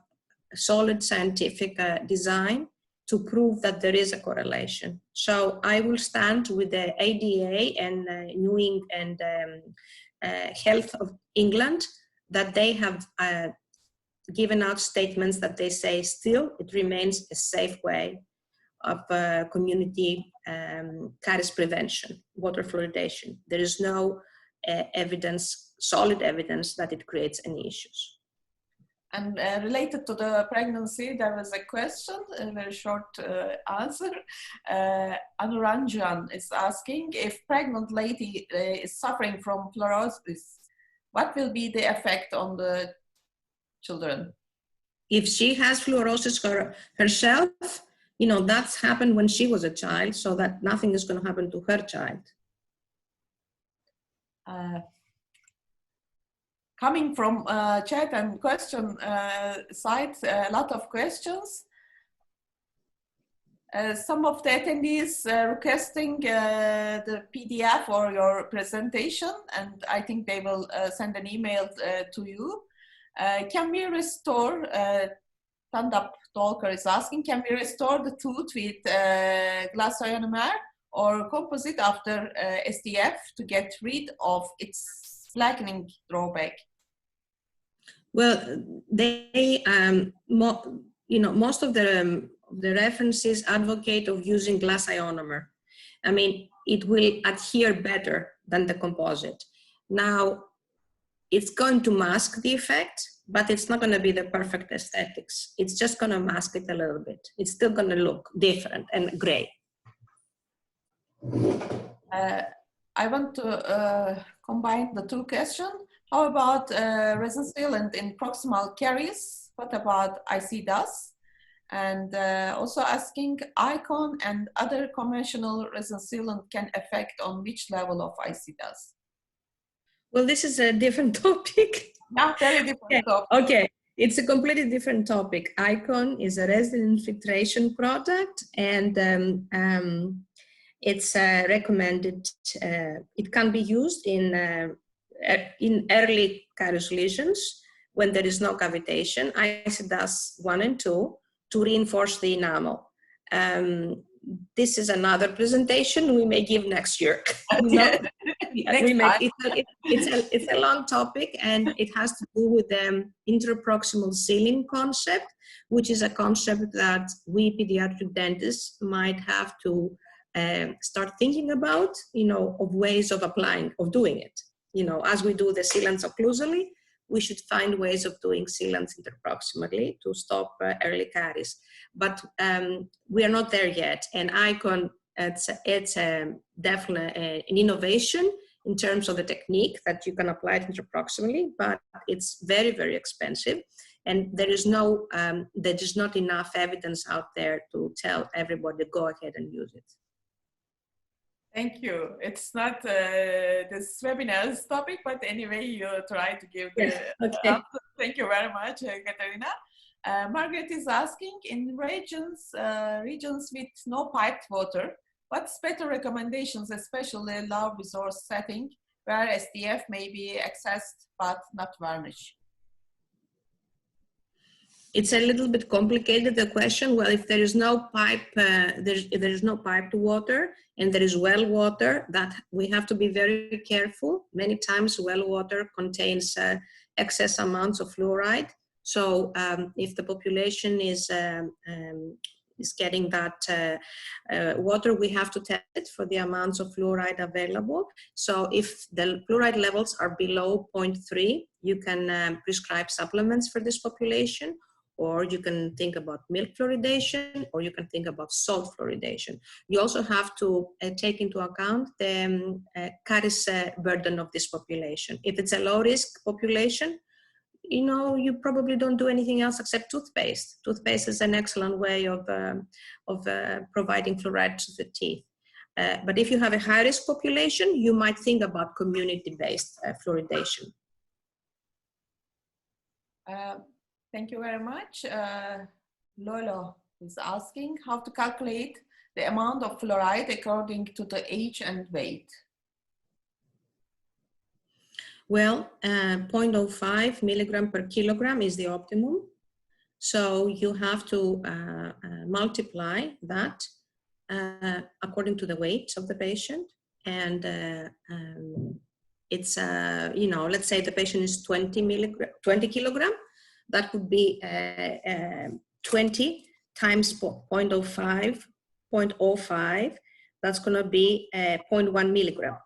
solid scientific design to prove that there is a correlation. So I will stand with the ADA and New England and Health of England that they have given out statements that they say still it remains a safe way of community caries prevention, water fluoridation. There is no evidence, solid evidence that it creates any issues. And related to the pregnancy, there was a question, a very short answer. Anuranjan is asking, if pregnant lady is suffering from fluorosis, what will be the effect on the children? If she has fluorosis herself, you know, that's happened when she was a child, so that nothing is going to happen to her child. Coming from chat and question side, a lot of questions. Some of the attendees requesting the PDF or your presentation, and I think they will send an email to you. Can we restore, stand-up talker is asking, can we restore the tooth with glass ionomer or composite after SDF to get rid of its blackening drawback? Well, they, most of the references advocate of using glass ionomer. I mean, it will adhere better than the composite. Now, it's going to mask the effect, but it's not going to be the perfect aesthetics. It's just going to mask it a little bit. It's still going to look different and gray. I want to combine the two questions. How about resin sealant in proximal caries? What about IC dust? And also asking, icon and other conventional resin sealant can affect on which level of IC dust? Well, this is a different topic. Yeah, very different topic. Okay, it's a completely different topic. Icon is a resin infiltration product, and it's recommended. It can be used in early caries lesions when there is no cavitation, ICDAS 1 and 2, to reinforce the enamel. This is another presentation we may give next year. It's a long topic, and it has to do with the interproximal sealing concept, which is a concept that we pediatric dentists might have to start thinking about, of ways of applying, of doing it. As we do the sealants occlusally, we should find ways of doing sealants interproximally to stop early caries. But we are not there yet, and Icon It's definitely an innovation in terms of the technique that you can apply it intraproximally, but it's very, very expensive. And there is not enough evidence out there to tell everybody, go ahead and use it. Thank you. It's not this webinar's topic, but anyway, you try to give the answer. Thank you very much, Katerina. Margaret is asking, in regions with no piped water, what's better recommendations, especially low resource setting, where SDF may be accessed but not varnished? It's a little bit complicated, the question. Well, if there is no pipe, there is no piped water and there is well water, that we have to be very careful. Many times well water contains excess amounts of fluoride. So if the population is getting that water, we have to test it for the amounts of fluoride available. So if the fluoride levels are below 0.3, you can prescribe supplements for this population, or you can think about milk fluoridation, or you can think about salt fluoridation. You also have to take into account the caries burden of this population. If it's a low-risk population, you know, you probably don't do anything else except toothpaste. Toothpaste is an excellent way of providing fluoride to the teeth. But if you have a high-risk population, you might think about community-based fluoridation. Thank you very much. Lolo is asking how to calculate the amount of fluoride according to the age and weight. Well, 0.05 milligram per kilogram is the optimum. So you have to multiply that according to the weight of the patient. And it's, you know, let's say the patient is 20 kilogram. That would be 20 times 0.05, 0.05. That's going to be 0.1 milligram.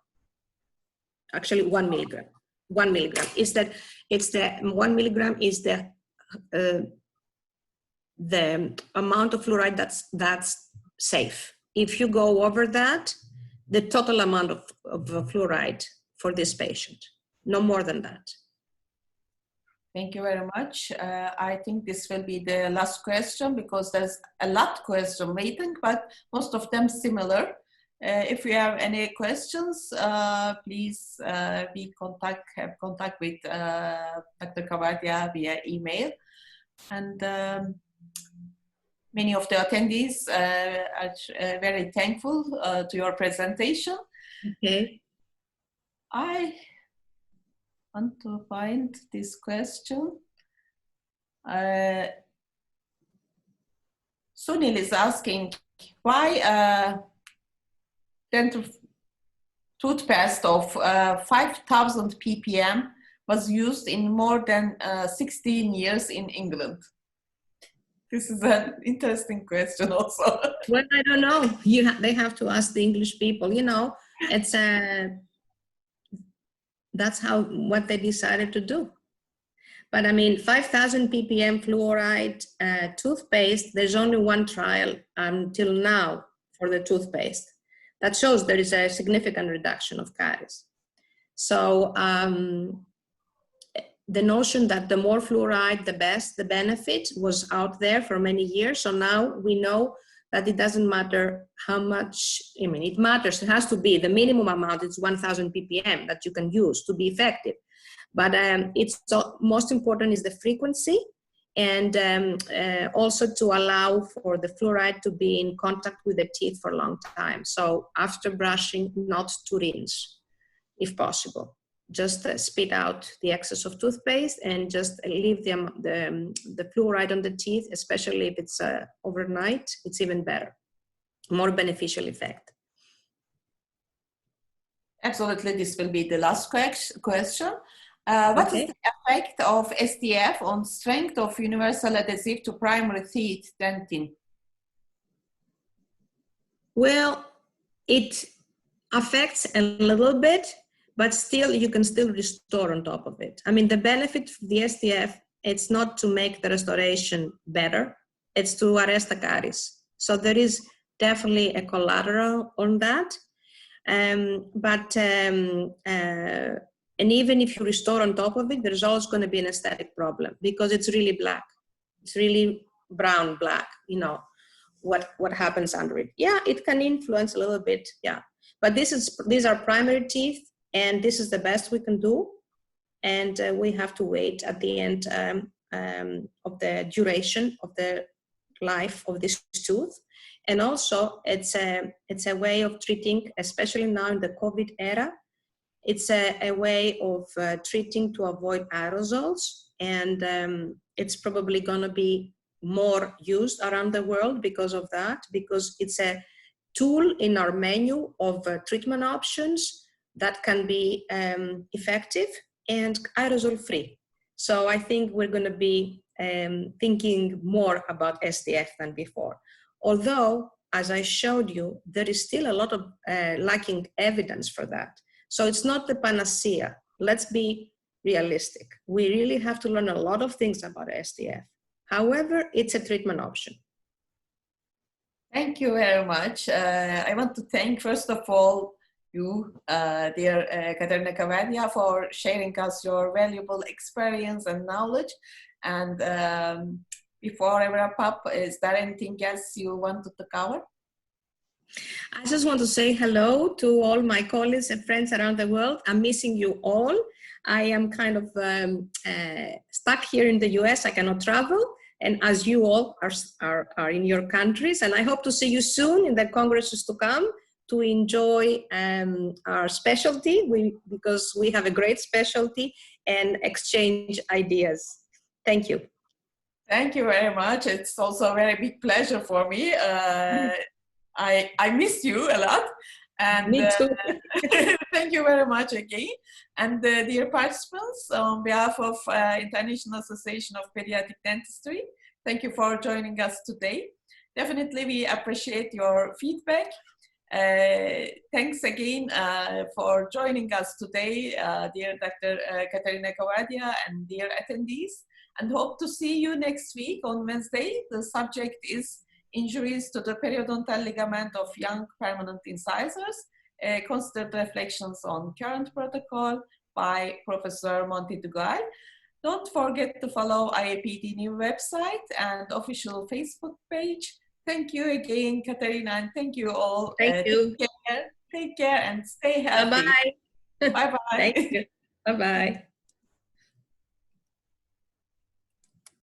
Actually, 1 milligram. 1 milligram is that it's the 1 milligram is the amount of fluoride that's safe. If you go over that, the total amount of fluoride for this patient, no more than that. Thank you very much. I think this will be the last question because there's a lot of questions waiting, but most of them similar. If you have any questions, please have contact with Dr. Kavardia via email. And many of the attendees are very thankful to your presentation. Okay. I want to find this question. Sunil is asking why dental toothpaste of 5,000 ppm was used in more than 16 years in England. This is an interesting question also. Well, I don't know. They have to ask the English people. You know, it's that's what they decided to do. But I mean, 5,000 ppm fluoride toothpaste, there's only one trial until now for the toothpaste that shows there is a significant reduction of caries. So the notion that the more fluoride, the best, the benefit was out there for many years. So now we know that it doesn't matter how much, I mean, it matters. It has to be the minimum amount. It's 1,000 ppm that you can use to be effective. But it's most important is the frequency, and also to allow for the fluoride to be in contact with the teeth for a long time. So after brushing, not to rinse, if possible. Just spit out the excess of toothpaste and just leave the fluoride on the teeth, especially if it's overnight. It's even better, more beneficial effect. Absolutely, this will be the last question. What is the effect of SDF on strength of universal adhesive to primary teeth dentin? Well, it affects a little bit, but still you can still restore on top of it. I mean, the benefit of the SDF, it's not to make the restoration better, it's to arrest the caries. So there is definitely a collateral on that. And even if you restore on top of it, there's always going to be an aesthetic problem because it's really black. It's really brown, black, you know, what happens under it. Yeah, it can influence a little bit, yeah. But these are primary teeth, and this is the best we can do. And we have to wait at the end of the duration of the life of this tooth. And also it's a way of treating, especially now in the COVID era, it's a way of treating to avoid aerosols. And it's probably going to be more used around the world because of that, because it's a tool in our menu of treatment options that can be effective and aerosol free. So I think we're going to be thinking more about SDF than before. Although, as I showed you, there is still a lot of lacking evidence for that. So it's not the panacea. Let's be realistic. We really have to learn a lot of things about SDF. However, it's a treatment option. Thank you very much. I want to thank, first of all, you, dear Katerina Cavadia, for sharing us your valuable experience and knowledge. And before I wrap up, is there anything else you wanted to cover? I just want to say hello to all my colleagues and friends around the world. I'm missing you all. I am kind of stuck here in the US. I cannot travel. And as you all are in your countries, and I hope to see you soon in the congresses to come to enjoy our specialty, because we have a great specialty, and exchange ideas. Thank you. Thank you very much. It's also a very big pleasure for me. I miss you a lot. And me too. Thank you very much again. And dear participants, on behalf of International Association of Pediatric Dentistry, thank you for joining us today. Definitely we appreciate your feedback. Thanks again for joining us today, dear Dr. Katerina Cavadia and dear attendees, and hope to see you next week on Wednesday. The subject is injuries to the periodontal ligament of young permanent incisors, considered reflections on current protocol by Professor Monty Dugal. Don't forget to follow IAPD new website and official Facebook page. Thank you again, Katerina, and thank you all. Thank you. Take care and stay healthy. Bye-bye. Bye-bye. Thank you. Bye-bye.